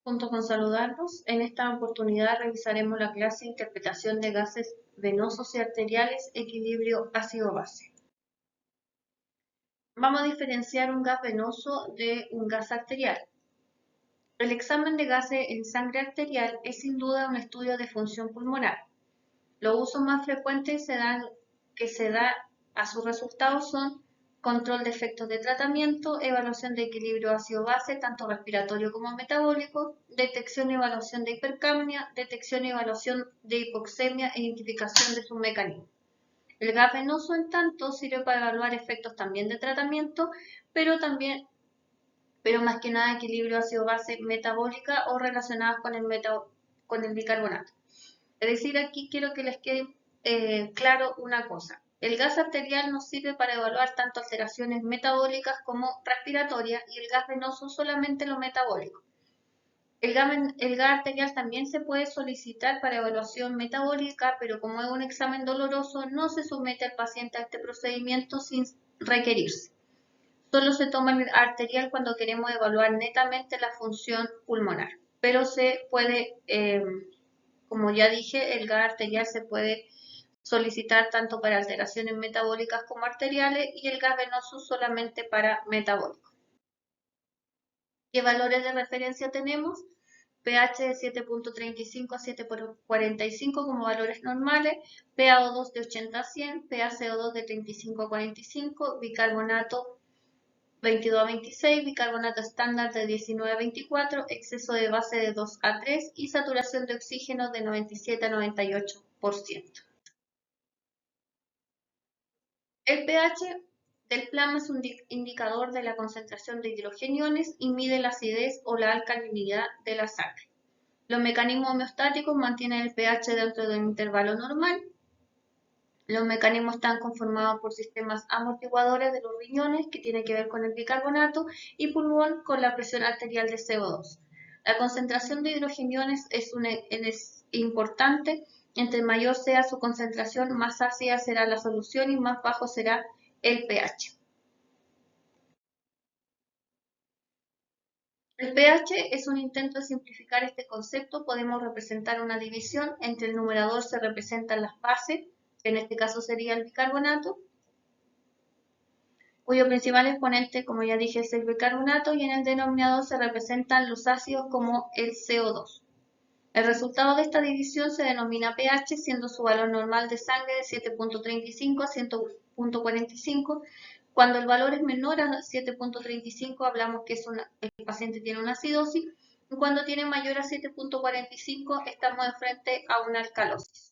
Junto con saludarlos, en esta oportunidad revisaremos la clase Interpretación de gases venosos y arteriales, equilibrio ácido-base. Vamos a diferenciar un gas venoso de un gas arterial. El examen de gases en sangre arterial es sin duda un estudio de función pulmonar. Los usos más frecuentes que se da a sus resultados son control de efectos de tratamiento, evaluación de equilibrio ácido-base, tanto respiratorio como metabólico, detección y evaluación de hipercapnia, detección y evaluación de hipoxemia e identificación de sus mecanismos. El gas venoso, en tanto, sirve para evaluar efectos también de tratamiento, pero más que nada equilibrio ácido-base metabólica o relacionadas con el bicarbonato. Es decir, aquí quiero que les quede claro una cosa. El gas arterial nos sirve para evaluar tanto alteraciones metabólicas como respiratorias y el gas venoso solamente lo metabólico. El gas arterial también se puede solicitar para evaluación metabólica, pero como es un examen doloroso, no se somete al paciente a este procedimiento sin requerirse. Solo se toma el arterial cuando queremos evaluar netamente la función pulmonar, pero se puede como ya dije, el gas arterial se puede solicitar tanto para alteraciones metabólicas como arteriales y el gas venoso solamente para metabólicos. ¿Qué valores de referencia tenemos? pH de 7.35 a 7.45 como valores normales, PaO2 de 80 a 100, PaCO2 de 35 a 45, bicarbonato 22 a 26, bicarbonato estándar de 19 a 24, exceso de base de 2 a 3 y saturación de oxígeno de 97 a 98%. El pH del plasma es un indicador de la concentración de hidrogeniones y mide la acidez o la alcalinidad de la sangre. Los mecanismos homeostáticos mantienen el pH dentro de un intervalo normal. Los mecanismos están conformados por sistemas amortiguadores de los riñones, que tiene que ver con el bicarbonato, y pulmón con la presión arterial de CO2. La concentración de hidrogeniones es importante. Entre mayor sea su concentración, más ácida será la solución y más bajo será el pH. El pH es un intento de simplificar este concepto. Podemos representar una división. Entre el numerador se representan las bases, que en este caso sería el bicarbonato, cuyo principal exponente, como ya dije, es el bicarbonato, y en el denominador se representan los ácidos como el CO2. El resultado de esta división se denomina pH, siendo su valor normal de sangre de 7.35 a 100.45. Cuando el valor es menor a 7.35 hablamos que el paciente tiene una acidosis, y cuando tiene mayor a 7.45 estamos frente a una alcalosis.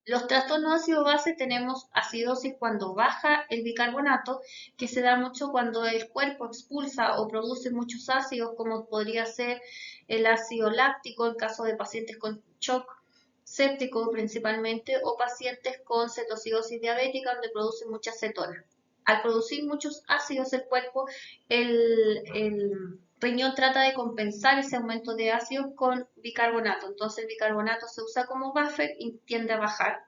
Los trastornos ácido-base tenemos acidosis cuando baja el bicarbonato, que se da mucho cuando el cuerpo expulsa o produce muchos ácidos, como podría ser el ácido láctico en caso de pacientes con shock séptico principalmente, o pacientes con cetocidosis diabética donde produce mucha cetona. Al producir muchos ácidos el cuerpo, el riñón trata de compensar ese aumento de ácidos con bicarbonato. Entonces el bicarbonato se usa como buffer y tiende a bajar.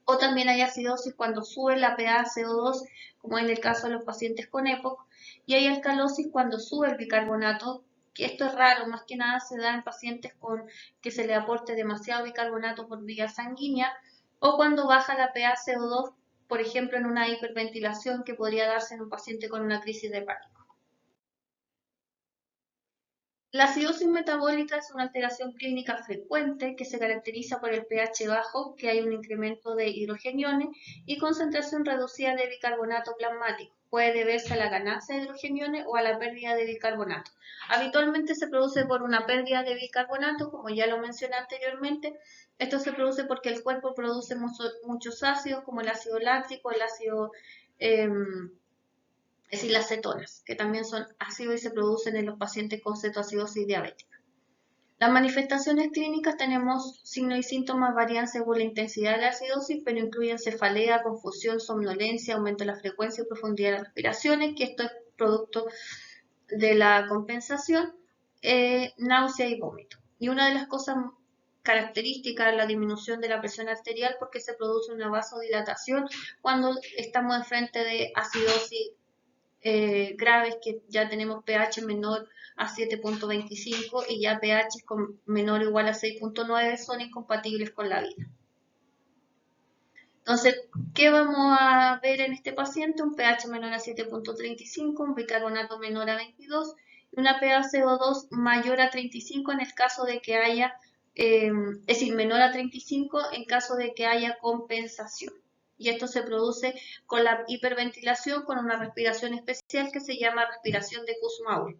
O también hay acidosis cuando sube la PaCO2, como en el caso de los pacientes con EPOC, y hay alcalosis cuando sube el bicarbonato, que esto es raro, más que nada se da en pacientes con que se le aporte demasiado bicarbonato por vía sanguínea, o cuando baja la PaCO2, por ejemplo, en una hiperventilación que podría darse en un paciente con una crisis de pánico. La acidosis metabólica es una alteración clínica frecuente que se caracteriza por el pH bajo, que hay un incremento de hidrogeniones y concentración reducida de bicarbonato plasmático. Puede deberse a la ganancia de hidrogeniones o a la pérdida de bicarbonato. Habitualmente se produce por una pérdida de bicarbonato, como ya lo mencioné anteriormente. Esto se produce porque el cuerpo produce muchos ácidos, como el ácido láctico, el ácido es decir, las cetonas, que también son ácidos y se producen en los pacientes con cetoacidosis diabética. Las manifestaciones clínicas tenemos signos y síntomas varían según la intensidad de la acidosis, pero incluyen cefalea, confusión, somnolencia, aumento de la frecuencia y profundidad de las respiraciones, que esto es producto de la compensación, náusea y vómito. Y una de las cosas características es la disminución de la presión arterial porque se produce una vasodilatación cuando estamos enfrente de acidosis graves que ya tenemos pH menor a 7.25 y ya pH con menor o igual a 6.9 son incompatibles con la vida. Entonces, ¿qué vamos a ver en este paciente? Un pH menor a 7.35, un bicarbonato menor a 22 y una PaCO2 mayor a 35 en el caso de que haya, es decir, menor a 35 en caso de que haya compensación. Y esto se produce con la hiperventilación con una respiración especial que se llama respiración de Kussmaul.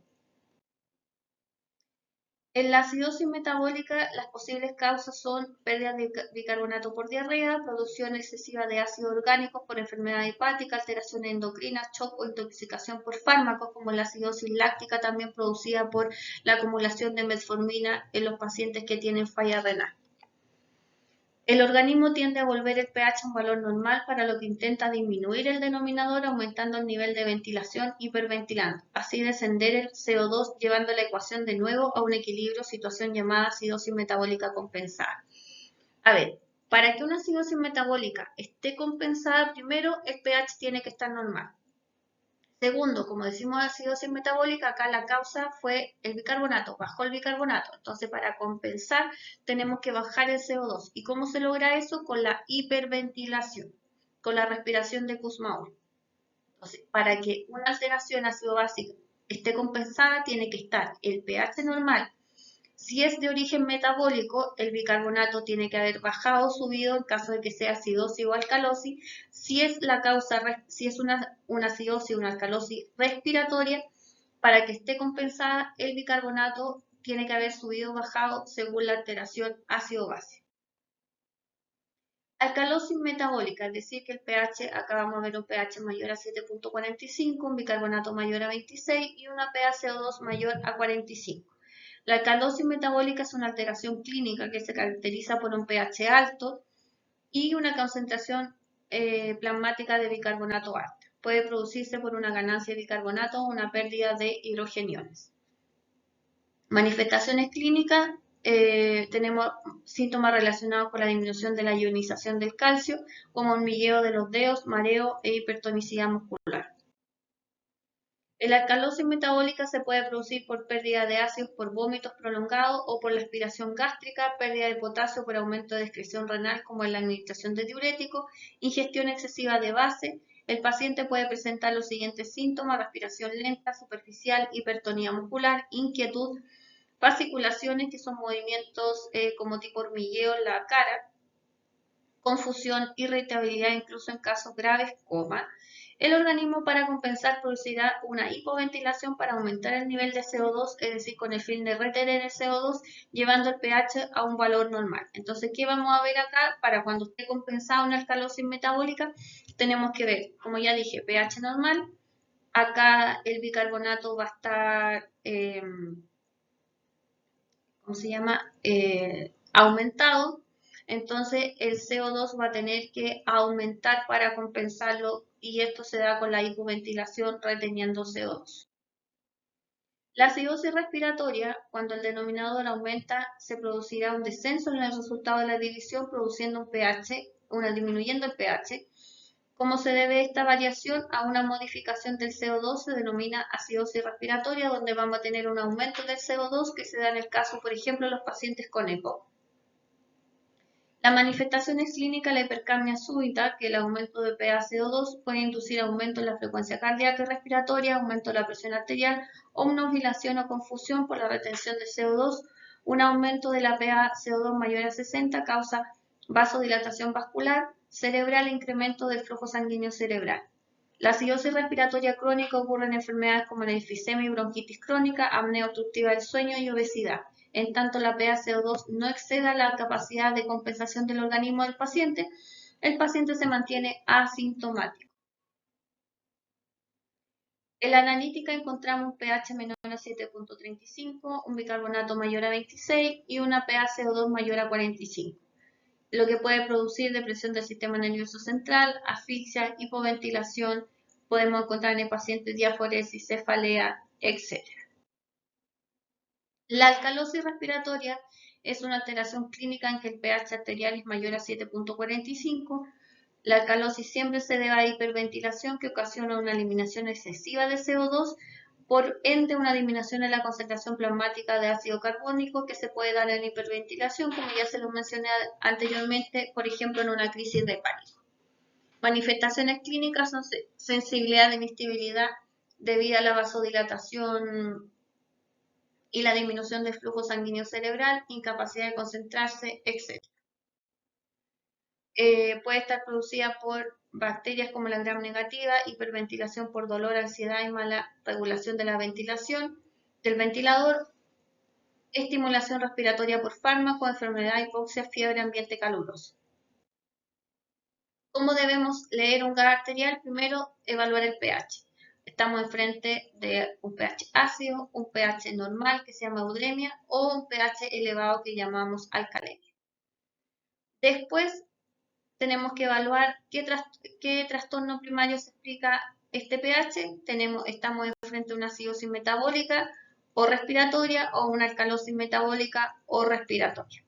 En la acidosis metabólica, las posibles causas son pérdida de bicarbonato por diarrea, producción excesiva de ácido orgánico por enfermedad hepática, alteraciones endocrinas, shock o intoxicación por fármacos, como la acidosis láctica también producida por la acumulación de metformina en los pacientes que tienen falla renal. El organismo tiende a volver el pH a un valor normal, para lo que intenta disminuir el denominador aumentando el nivel de ventilación, hiperventilando, así descender el CO2 llevando la ecuación de nuevo a un equilibrio, situación llamada acidosis metabólica compensada. A ver, para que una acidosis metabólica esté compensada, primero el pH tiene que estar normal. Segundo, como decimos acidosis metabólica, acá la causa fue el bicarbonato, bajó el bicarbonato. Entonces, para compensar, tenemos que bajar el CO2. ¿Y cómo se logra eso? Con la hiperventilación, con la respiración de Kussmaul. Entonces, para que una alteración ácido-básica esté compensada, tiene que estar el pH normal. Si es de origen metabólico, el bicarbonato tiene que haber bajado o subido en caso de que sea acidosis o alcalosis. Si es la causa, si es una acidosis o una alcalosis respiratoria, para que esté compensada, el bicarbonato tiene que haber subido o bajado según la alteración ácido-base. Alcalosis metabólica, es decir, que el pH, acá vamos a ver un pH mayor a 7.45, un bicarbonato mayor a 26 y una PaCO2 mayor a 45. La alcalosis metabólica es una alteración clínica que se caracteriza por un pH alto y una concentración plasmática de bicarbonato alta. Puede producirse por una ganancia de bicarbonato o una pérdida de hidrogeniones. Manifestaciones clínicas, tenemos síntomas relacionados con la disminución de la ionización del calcio, como hormigueo de los dedos, mareo e hipertonicidad muscular. La alcalosis metabólica se puede producir por pérdida de ácidos por vómitos prolongados o por la aspiración gástrica, pérdida de potasio por aumento de excreción renal como en la administración de diuréticos, ingestión excesiva de base. El paciente puede presentar los siguientes síntomas: respiración lenta, superficial, hipertonía muscular, inquietud, fasciculaciones, que son movimientos como tipo hormigueo en la cara, confusión, irritabilidad, incluso en casos graves, coma. El organismo, para compensar, producirá una hipoventilación para aumentar el nivel de CO2, es decir, con el fin de retener el CO2, llevando el pH a un valor normal. Entonces, ¿qué vamos a ver acá? Para cuando esté compensada una alcalosis metabólica, tenemos que ver, como ya dije, pH normal. Acá el bicarbonato va a estar, ¿cómo se llama? Aumentado. Entonces el CO2 va a tener que aumentar para compensarlo, y esto se da con la hipoventilación reteniendo CO2. La acidosis respiratoria, cuando el denominador aumenta, se producirá un descenso en el resultado de la división, produciendo un pH, disminuyendo el pH. ¿Cómo se debe esta variación? A una modificación del CO2, se denomina acidosis respiratoria, donde vamos a tener un aumento del CO2 que se da en el caso, por ejemplo, de los pacientes con EPOC. La manifestación es clínica, la hipercapnia súbita, que el aumento de PaCO2 puede inducir aumento en la frecuencia cardíaca y respiratoria, aumento de la presión arterial o una oscilación o confusión por la retención de CO2. Un aumento de la PaCO2 mayor a 60 causa vasodilatación vascular cerebral e incremento del flujo sanguíneo cerebral. La acidosis respiratoria crónica ocurre en enfermedades como la enfisema y bronquitis crónica, apnea obstructiva del sueño y obesidad. En tanto la PaCO2 no exceda la capacidad de compensación del organismo del paciente, el paciente se mantiene asintomático. En la analítica encontramos un pH menor a 7.35, un bicarbonato mayor a 26 y una PaCO2 mayor a 45, lo que puede producir depresión del sistema nervioso central, asfixia, hipoventilación. Podemos encontrar en el paciente diaforesis, cefalea, etc. La alcalosis respiratoria es una alteración clínica en que el pH arterial es mayor a 7.45. La alcalosis siempre se debe a hiperventilación que ocasiona una eliminación excesiva de CO2, por ende una disminución en la concentración plasmática de ácido carbónico que se puede dar en hiperventilación, como ya se lo mencioné anteriormente, por ejemplo en una crisis de pánico. Manifestaciones clínicas son sensibilidad de inestabilidad debido a la vasodilatación y la disminución del flujo sanguíneo cerebral, incapacidad de concentrarse, etc. Puede estar producida por bacterias como la gram negativa, hiperventilación por dolor, ansiedad y mala regulación de la ventilación del ventilador, estimulación respiratoria por fármaco, enfermedad, hipoxia, fiebre, ambiente caluroso. ¿Cómo debemos leer un gas arterial? Primero, evaluar el pH. Estamos enfrente de un pH ácido, un pH normal que se llama eudemia o un pH elevado que llamamos alcalemia. Después, tenemos que evaluar qué trastorno primario se explica este pH. Estamos enfrente de una acidosis metabólica o respiratoria o una alcalosis metabólica o respiratoria.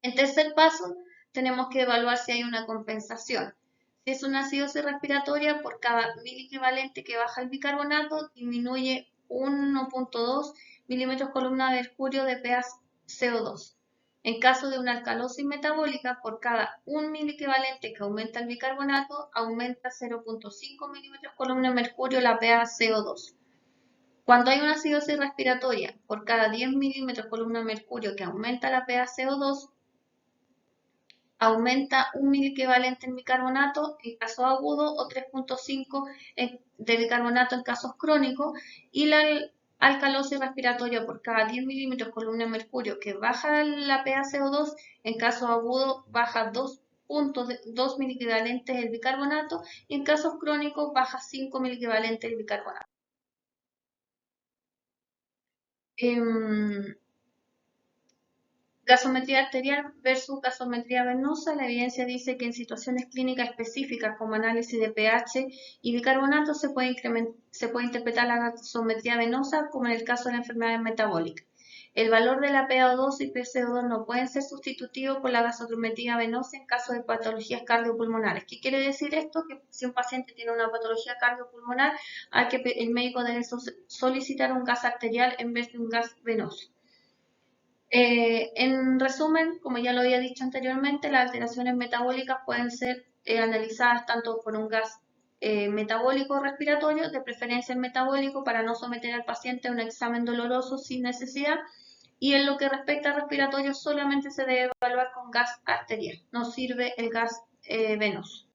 En tercer paso, tenemos que evaluar si hay una compensación. Si es una acidosis respiratoria, por cada miliequivalente que baja el bicarbonato, disminuye 1.2 milímetros columna de mercurio de PaCO2. En caso de una alcalosis metabólica, por cada 1 miliequivalente que aumenta el bicarbonato, aumenta 0.5 milímetros columna de mercurio la PaCO2. Cuando hay una acidosis respiratoria, por cada 10 milímetros columna de mercurio que aumenta la PaCO2, aumenta 1 miliequivalente en bicarbonato en casos agudos o 3.5 de bicarbonato en casos crónicos, y la alcalosis respiratoria por cada 10 milímetros columna de mercurio que baja la PaCO2 en casos agudos baja 2.2 miliequivalentes el bicarbonato y en casos crónicos baja 5 miliequivalentes el bicarbonato. Gasometría arterial versus gasometría venosa. La evidencia dice que en situaciones clínicas específicas como análisis de pH y bicarbonato se puede interpretar la gasometría venosa como en el caso de la enfermedad metabólica. El valor de la PaO2 y PCO2 no pueden ser sustitutivos por la gasometría venosa en caso de patologías cardiopulmonares. ¿Qué quiere decir esto? Que si un paciente tiene una patología cardiopulmonar, el médico debe solicitar un gas arterial en vez de un gas venoso. En resumen, como ya lo había dicho anteriormente, las alteraciones metabólicas pueden ser analizadas tanto por un gas metabólico respiratorio, de preferencia el metabólico, para no someter al paciente a un examen doloroso sin necesidad, y en lo que respecta al respiratorio solamente se debe evaluar con gas arterial, no sirve el gas venoso.